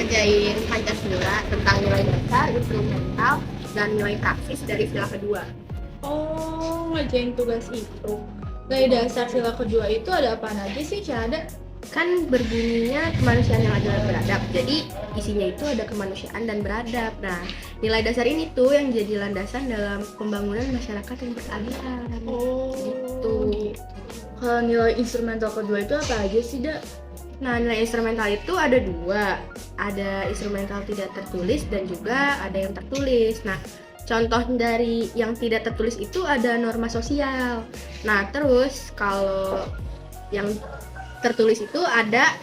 ngerjain Pancasila tentang nilai dasar, instrumental, dan nilai praksis dari sila kedua. Oh, ngerjain tugas itu. Nilai dasar sila kedua itu ada apa aja sih, Syahada? Kan berbunyinya kemanusiaan yang adil dan beradab, jadi isinya itu ada kemanusiaan dan beradab. Nah, nilai dasar ini tuh yang jadi landasan dalam pembangunan masyarakat yang berkeadilan. Gitu. Kalau nilai instrumental kedua itu apa aja sih, Dak? Nah, nilai instrumental itu ada dua, ada instrumental tidak tertulis dan juga ada yang tertulis. Nah, contoh dari yang tidak tertulis itu ada norma sosial. Nah, terus kalau yang tertulis itu ada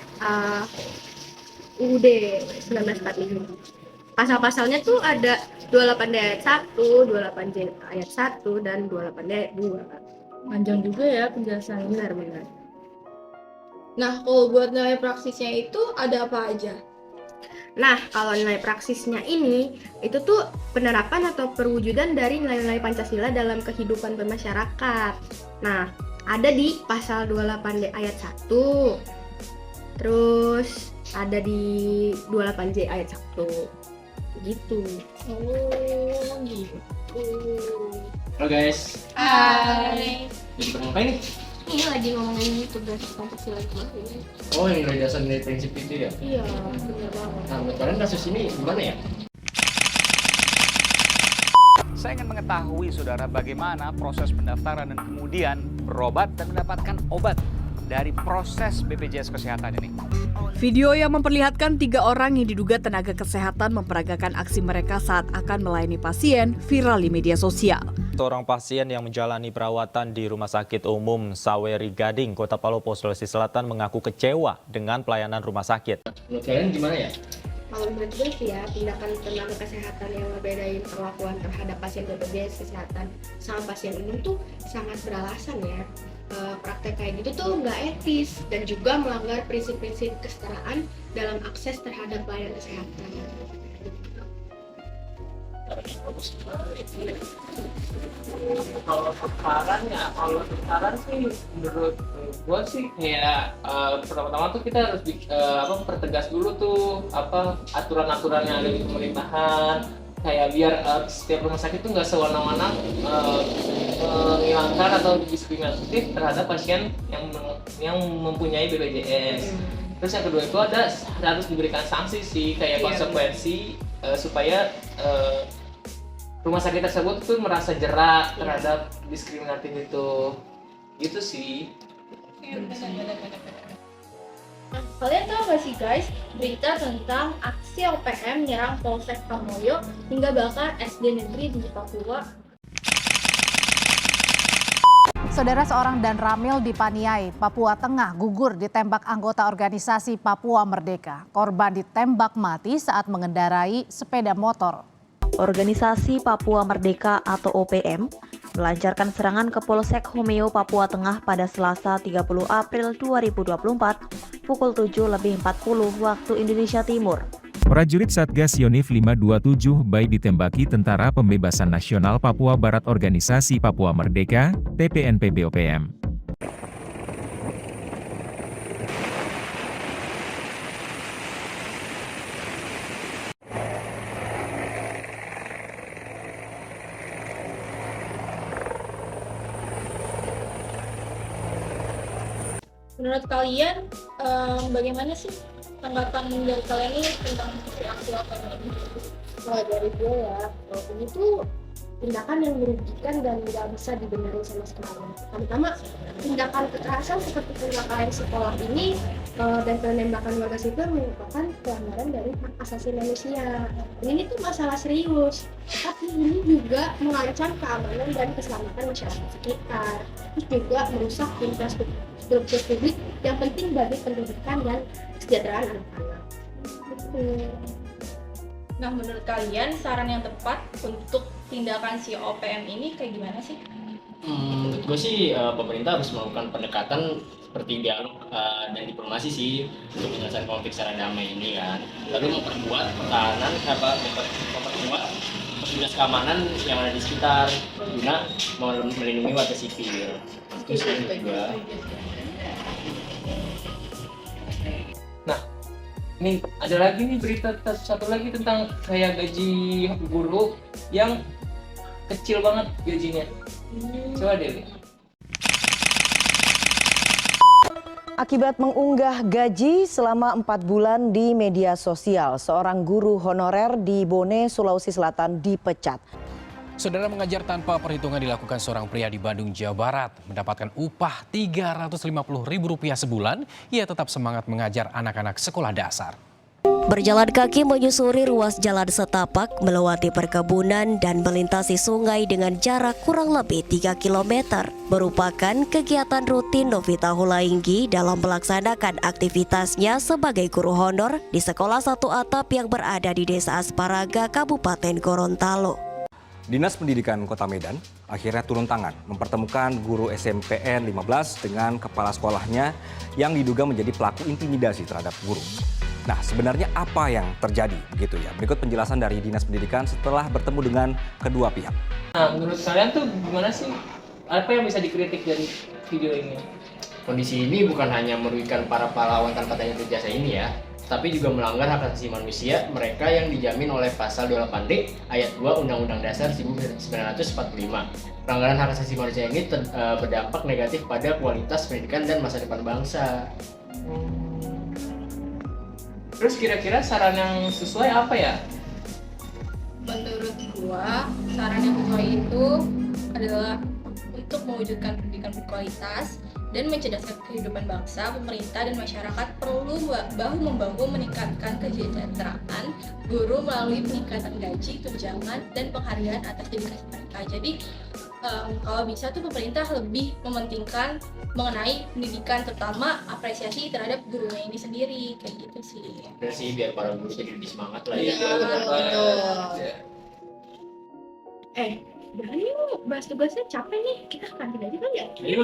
UUD 1945. Pasal-pasalnya tuh ada 28D ayat 1, 28J ayat 1, dan 28D ayat 2. Panjang juga ya penjelasannya. Benar-benar. Nah, kalau buat nilai praksisnya itu ada apa aja? Nah, kalau nilai praksisnya ini, itu tuh penerapan atau perwujudan dari nilai-nilai Pancasila dalam kehidupan bermasyarakat. Nah, ada di pasal 28D ayat 1, terus ada di 28J ayat 1, gitu. Oh, gitu. Halo guys, Hai. jadi ngapain nih? Ini lagi ngomongin tugas Pancasila kemarin. Oh, yang nilai dasar nilai prinsip itu ya? Iya, benar banget. Nah, menurut kalian kasus ini gimana ya? Saya ingin mengetahui, saudara, bagaimana proses pendaftaran dan kemudian berobat dan mendapatkan obat dari proses BPJS Kesehatan ini. Video yang memperlihatkan 3 orang yang diduga tenaga kesehatan memperagakan aksi mereka saat akan melayani pasien viral di media sosial. Seorang pasien yang menjalani perawatan di Rumah Sakit Umum Saweri Gading, Kota Palopo, Sulawesi Selatan mengaku kecewa dengan pelayanan rumah sakit. Menurut kalian gimana ya? Kalau menurut gue sih ya, tindakan tenaga kesehatan yang ngebedain perlakuan terhadap pasien BPJS Kesehatan sama pasien umum tuh sangat beralasan ya. Praktek kayak gitu tuh nggak etis dan juga melanggar prinsip-prinsip kesetaraan dalam akses terhadap pelayanan kesehatan. Kalau sekarang sih menurut gua sih kayak pertama-tama tuh kita harus pertegas dulu tuh aturan-aturan yang ada di pemerintahan, kayak biar setiap rumah sakit tuh nggak sewenang-wenang menghilangkan atau diskriminatif terhadap pasien yang mempunyai BPJS. Terus yang kedua itu harus diberikan sanksi sih, kayak konsekuensi supaya rumah sakit tersebut tuh merasa jerak terhadap diskriminatif itu, gitu sih. Kalian tahu nggak sih guys, berita tentang aksi OPM nyerang Polsek Pamoyo hingga bakar SD negeri di Papua? Saudara, seorang dan Ramil di Paniai, Papua Tengah gugur ditembak anggota organisasi Papua Merdeka. Korban ditembak mati saat mengendarai sepeda motor. Organisasi Papua Merdeka atau OPM melancarkan serangan ke Polsek Homeo, Papua Tengah pada Selasa 30 April 2024 pukul 7.40 waktu Indonesia Timur. Prajurit Satgas Yonif 527 baik ditembaki Tentara Pembebasan Nasional Papua Barat Organisasi Papua Merdeka, TPNPB OPM. Menurut kalian, bagaimana sih tanggapan dari kalian ini tentang aksi OPM ini? Kalau dari gue ya, ini tuh tindakan yang merugikan dan nggak bisa dibenerin sama sekali. Pertama, tindakan kekerasan seperti penyebabkan sekolah ini dan penembakan warga sipil merupakan pelanggaran dari hak asasi manusia. Ini tuh masalah serius, tapi ini juga mengancam keamanan dan keselamatan masyarakat sekitar. Terus juga merusak infrastruktur publik yang penting bagi pendidikan dan kesejahteraan anak-anak. Nah, menurut kalian saran yang tepat untuk tindakan si OPM ini kayak gimana sih? Menurut gue sih pemerintah harus melakukan pendekatan seperti dialog dan diplomasi sih untuk menyelesaikan konflik secara damai ini kan. Lalu memperkuat pertahanan memperkuat petugas keamanan yang ada di sekitar guna melindungi warga sipil. Itu sih menurut gue. Nih, ada lagi nih berita satu lagi tentang kayak gaji guru yang kecil banget gajinya. Coba deh. Akibat mengunggah gaji selama 4 bulan di media sosial, seorang guru honorer di Bone, Sulawesi Selatan dipecat. Saudara, mengajar tanpa perhitungan dilakukan seorang pria di Bandung, Jawa Barat. Mendapatkan upah Rp350.000 sebulan, ia tetap semangat mengajar anak-anak sekolah dasar. Berjalan kaki menyusuri ruas jalan setapak, melewati perkebunan dan melintasi sungai dengan jarak kurang lebih 3 km merupakan kegiatan rutin Novita Hulainggi dalam melaksanakan aktivitasnya sebagai guru honor di sekolah satu atap yang berada di Desa Asparaga, Kabupaten Gorontalo. Dinas Pendidikan Kota Medan akhirnya turun tangan mempertemukan guru SMPN 15 dengan kepala sekolahnya yang diduga menjadi pelaku intimidasi terhadap guru. Nah, sebenarnya apa yang terjadi begitu ya? Berikut penjelasan dari Dinas Pendidikan setelah bertemu dengan kedua pihak. Nah, menurut kalian tuh gimana sih? Apa yang bisa dikritik dari video ini? Kondisi ini bukan hanya merugikan para pahlawan tanpa tanda jasa ini ya, tapi juga melanggar hak asasi manusia mereka yang dijamin oleh Pasal 28D Ayat 2 Undang-Undang Dasar 1945. Pelanggaran hak asasi manusia ini berdampak negatif pada kualitas pendidikan dan masa depan bangsa. Terus kira-kira saran yang sesuai apa ya? Menurut gua, saran yang sesuai itu adalah untuk mewujudkan pendidikan berkualitas dan mencerdaskan kehidupan bangsa, pemerintah dan masyarakat perlu bahu-membahu meningkatkan kesejahteraan guru melalui peningkatan gaji, tunjangan, dan penghargaan atas dedikasi mereka. Jadi kalau bisa tuh pemerintah lebih mementingkan mengenai pendidikan, terutama apresiasi terhadap gurunya ini sendiri, kayak gitu sih. Bener sih, biar para guru jadi lebih semangat lah ya. Udah yuk, bahas tugasnya capek nih. Kita ke kantin aja kali ya? Iya.